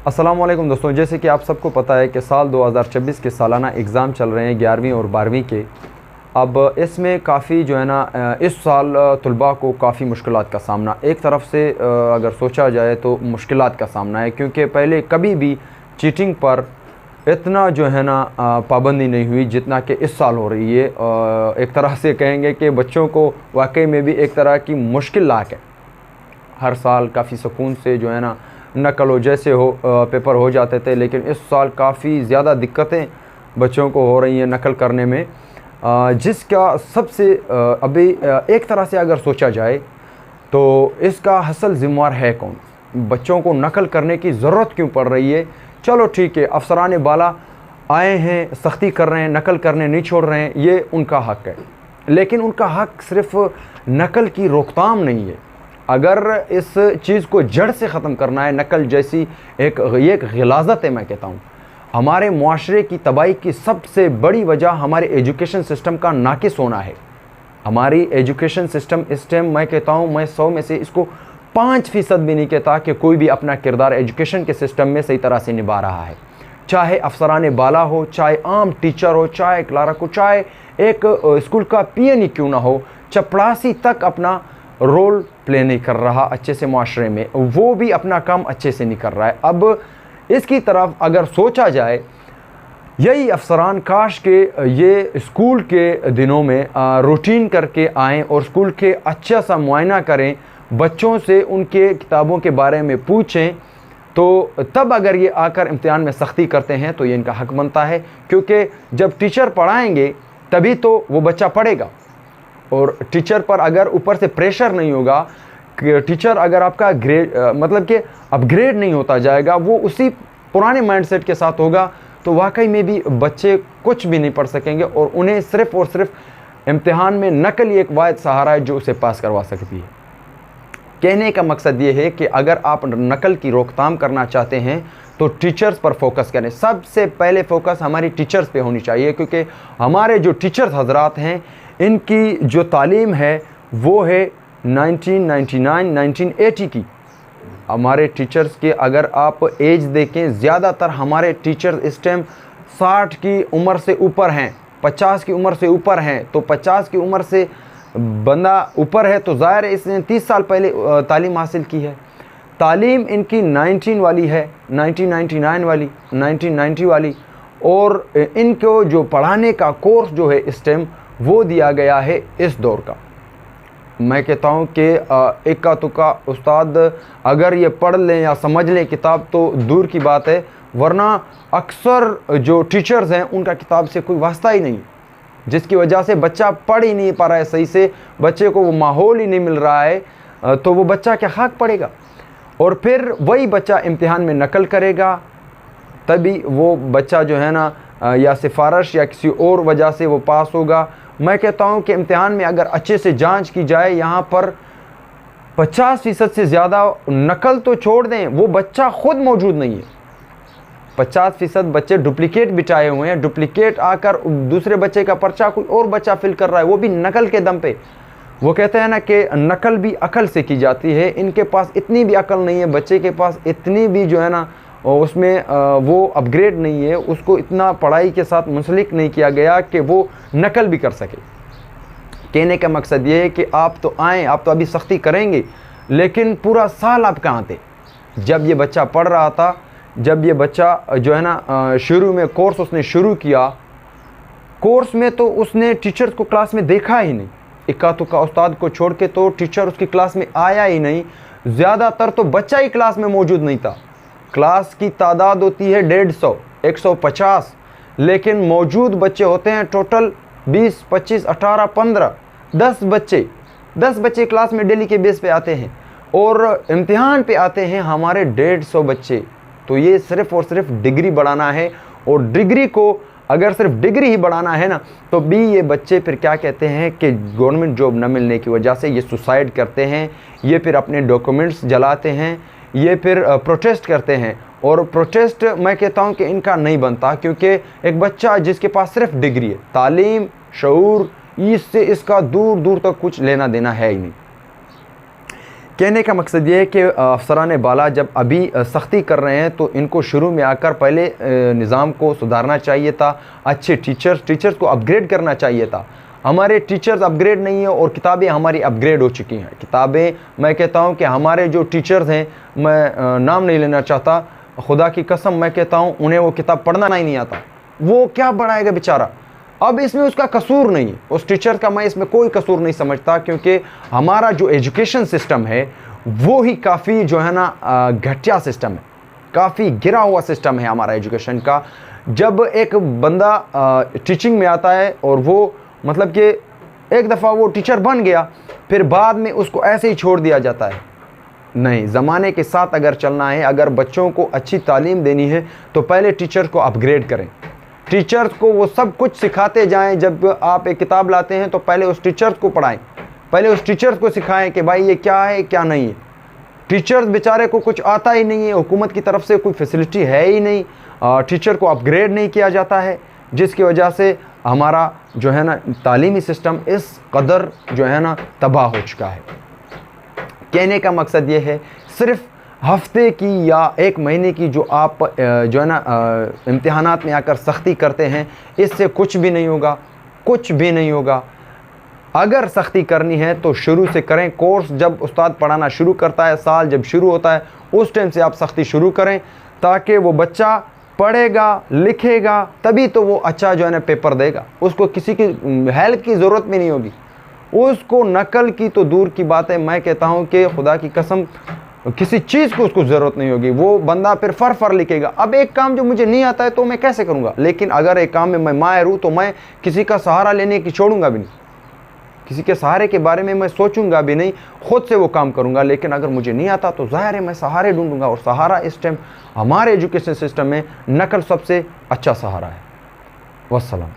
अस्सलाम वालेकुम दोस्तों, जैसे कि आप सबको पता है कि साल 2026 के सालाना एग्ज़ाम चल रहे हैं 11वीं और 12वीं के। अब इसमें काफ़ी जो है ना इस साल तलबा को काफ़ी मुश्किलात का सामना, एक तरफ से अगर सोचा जाए तो मुश्किलात का सामना है, क्योंकि पहले कभी भी चीटिंग पर इतना जो है ना पाबंदी नहीं हुई जितना कि इस साल हो रही है। एक तरह से कहेंगे कि बच्चों को वाकई में भी एक तरह की मुश्किल लाक है। हर साल काफ़ी सुकून से जो है ना नकल हो जैसे हो पेपर हो जाते थे, लेकिन इस साल काफ़ी ज़्यादा दिक्कतें बच्चों को हो रही हैं नकल करने में, जिसका सबसे अभी एक तरह से अगर सोचा जाए तो इसका असल ज़िम्मेवार है कौन? बच्चों को नकल करने की ज़रूरत क्यों पड़ रही है? चलो ठीक है, अफसरान बाला आए हैं, सख्ती कर रहे हैं, नकल करने नहीं छोड़ रहे हैं, ये उनका हक़ है, लेकिन उनका हक़ सिर्फ़ नकल की रोकथाम नहीं है। अगर इस चीज़ को जड़ से ख़त्म करना है, नकल जैसी ये एक ग़िलाज़त है, मैं कहता हूँ हमारे मुआशरे की तबाही की सबसे बड़ी वजह हमारे एजुकेशन सिस्टम का नाक़िस होना है। हमारी एजुकेशन सिस्टम इस टाइम मैं कहता हूँ, मैं 100 में से इसको 5% भी नहीं कहता कि कोई भी अपना किरदार एजुकेशन के सिस्टम में सही तरह से निभा रहा है। चाहे अफसरान बाला हो, चाहे आम टीचर हो, चाहे क्लार्क हो, चाहे एक स्कूल का पीएन ही क्यों ना हो, चपड़ासी तक अपना रोल प्ले नहीं कर रहा अच्छे से मुआशरे में, वो भी अपना काम अच्छे से नहीं कर रहा है। अब इसकी तरफ अगर सोचा जाए, यही अफसरान काश के ये स्कूल के दिनों में रूटीन करके आएँ और स्कूल के अच्छा सा मुआयना करें, बच्चों से उनके किताबों के बारे में पूछें, तो तब अगर ये आकर इम्तिहान में सख्ती करते हैं तो ये इनका हक़ बनता है, क्योंकि जब टीचर पढ़ाएंगे तभी तो वो बच्चा पढ़ेगा। और टीचर पर अगर ऊपर से प्रेशर नहीं होगा, टीचर अगर आपका ग्रेड मतलब कि अपग्रेड नहीं होता जाएगा, वो उसी पुराने माइंडसेट के साथ होगा, तो वाकई में भी बच्चे कुछ भी नहीं पढ़ सकेंगे और उन्हें सिर्फ़ और सिर्फ इम्तिहान में नकल ही एक वाहिद सहारा है जो उसे पास करवा सकती है। कहने का मकसद ये है कि अगर आप नकल की रोकथाम करना चाहते हैं तो टीचर्स पर फोकस करें। सबसे पहले फोकस हमारी टीचर्स पे होनी चाहिए, क्योंकि हमारे जो टीचर्स हजरात हैं इनकी जो तालीम है वो है 1999-1980 की। हमारे टीचर्स के अगर आप एज देखें, ज़्यादातर हमारे टीचर्स इस टाइम 60 की उम्र से ऊपर हैं, 50 की उम्र से ऊपर हैं। तो 50 की उम्र से बंदा ऊपर है तो ज़ाहिर है इसने 30 साल पहले तालीम हासिल की है। तालीम इनकी 19 वाली है, 1999 वाली, 1990 वाली, और इनको जो पढ़ाने का कोर्स जो है इस टाइम वो दिया गया है इस दौर का। मैं कहता हूँ कि इक्का तुक्का उस्ताद अगर ये पढ़ लें या समझ लें किताब तो दूर की बात है, वरना अक्सर जो टीचर्स हैं उनका किताब से कोई वास्ता ही नहीं, जिसकी वजह से बच्चा पढ़ ही नहीं पा रहा है सही से, बच्चे को वो माहौल ही नहीं मिल रहा है, तो वो बच्चा क्या खाक पढ़ेगा? और फिर वही बच्चा इम्तिहान में नकल करेगा, तभी वो बच्चा जो है ना या सिफारिश या किसी और वजह से वो पास होगा। मैं कहता हूँ कि इम्तिहान में अगर अच्छे से जांच की जाए, यहाँ पर 50% से ज़्यादा नकल तो छोड़ दें, वो बच्चा ख़ुद मौजूद नहीं है। 50% बच्चे डुप्लिकेट बिठाए हुए हैं, डुप्लिकेट आकर दूसरे बच्चे का पर्चा कोई और बच्चा फिल कर रहा है, वो भी नकल के दम पे। वो कहते हैं ना कि नकल भी अकल से की जाती है, इनके पास इतनी भी अकल नहीं है, बच्चे के पास इतनी भी जो है ना उसमें वो अपग्रेड नहीं है, उसको इतना पढ़ाई के साथ मुंसलिक नहीं किया गया कि वो नकल भी कर सके। कहने का मकसद ये है कि आप तो आएँ, आप तो अभी सख्ती करेंगे, लेकिन पूरा साल आप कहाँ थे जब ये बच्चा पढ़ रहा था? जब ये बच्चा जो है ना शुरू में कोर्स उसने शुरू किया, कोर्स में तो उसने टीचर्स को क्लास में देखा ही नहीं, इक्का तुक्का उस्ताद को छोड़ के तो टीचर उसकी क्लास में आया ही नहीं। ज़्यादातर तो बच्चा ही क्लास में मौजूद नहीं था। क्लास की तादाद होती है 150, 150, लेकिन मौजूद बच्चे होते हैं टोटल 20, 25, 18, 15, 10 बच्चे। 10 बच्चे क्लास में डेली के बेस पे आते हैं और इम्तिहान पे आते हैं हमारे 150 बच्चे। तो ये सिर्फ़ और सिर्फ डिग्री बढ़ाना है, और डिग्री को अगर सिर्फ डिग्री ही बढ़ाना है ना, तो भी ये बच्चे फिर क्या कहते हैं कि गवर्नमेंट जॉब न मिलने की वजह से ये सुसाइड करते हैं, ये फिर अपने डॉक्यूमेंट्स जलाते हैं, ये फिर प्रोटेस्ट करते हैं। और प्रोटेस्ट मैं कहता हूँ कि इनका नहीं बनता, क्योंकि एक बच्चा जिसके पास सिर्फ डिग्री है, तालीम, शऊर, इससे इसका दूर दूर तक कुछ लेना देना है ही नहीं। कहने का मकसद ये है कि अफसरान बाला जब अभी सख्ती कर रहे हैं तो इनको शुरू में आकर पहले निज़ाम को सुधारना चाहिए था। अच्छे टीचर्स को अपग्रेड करना चाहिए था। हमारे टीचर्स अपग्रेड नहीं है और किताबें हमारी अपग्रेड हो चुकी हैं। किताबें, मैं कहता हूँ कि हमारे जो टीचर्स हैं, मैं नाम नहीं लेना चाहता, खुदा की कसम मैं कहता हूँ उन्हें वो किताब पढ़ना ही नहीं आता। वो क्या पढ़ाएगा बेचारा। अब इसमें उसका कसूर नहीं है, उस टीचर का मैं इसमें कोई कसूर नहीं समझता, क्योंकि हमारा जो एजुकेशन सिस्टम है वो ही काफ़ी जो है ना घटिया सिस्टम है, काफ़ी गिरा हुआ सिस्टम है हमारा एजुकेशन का। जब एक बंदा टीचिंग में आता है और वो मतलब कि एक दफ़ा वो टीचर बन गया, फिर बाद में उसको ऐसे ही छोड़ दिया जाता है। नहीं, ज़माने के साथ अगर चलना है, अगर बच्चों को अच्छी तालीम देनी है तो पहले टीचर को अपग्रेड करें। टीचर्स को वो सब कुछ सिखाते जाएं। जब आप एक किताब लाते हैं तो पहले उस टीचर्स को पढ़ाएं, पहले उस टीचर्स को सिखाएं कि भाई ये क्या है क्या नहीं है। टीचर्स बेचारे को कुछ आता ही नहीं है, हुकूमत की तरफ से कोई फैसिलिटी है ही नहीं, टीचर को अपग्रेड नहीं किया जाता है, जिसकी वजह से हमारा जो है ना तालीमी सिस्टम इस कदर जो है ना तबाह हो चुका है। कहने का मकसद ये है, सिर्फ हफ्ते की या एक महीने की जो आप जो है ना इम्तिहानात में आकर सख्ती करते हैं, इससे कुछ भी नहीं होगा, कुछ भी नहीं होगा। अगर सख्ती करनी है तो शुरू से करें। कोर्स जब उस्ताद पढ़ाना शुरू करता है, साल जब शुरू होता है, उस टाइम से आप सख्ती शुरू करें, ताकि वो बच्चा पढ़ेगा लिखेगा तभी तो वो अच्छा जो है ना पेपर देगा। उसको किसी की हेल्प की ज़रूरत भी नहीं होगी, उसको नकल की तो दूर की बात है। मैं कहता हूँ कि खुदा की कसम किसी चीज़ को उसको ज़रूरत नहीं होगी। वो बंदा फिर फर लिखेगा। अब एक काम जो मुझे नहीं आता है तो मैं कैसे करूँगा, लेकिन अगर एक काम में मैं माहिर हूँ तो मैं किसी का सहारा लेने की छोड़ूंगा भी नहीं, किसी के सहारे के बारे में मैं सोचूंगा भी नहीं, खुद से वो काम करूंगा। लेकिन अगर मुझे नहीं आता तो ज़ाहिर है मैं सहारे ढूंढूंगा, और सहारा इस टाइम हमारे एजुकेशन सिस्टम में नकल सबसे अच्छा सहारा है। वस्सलाम।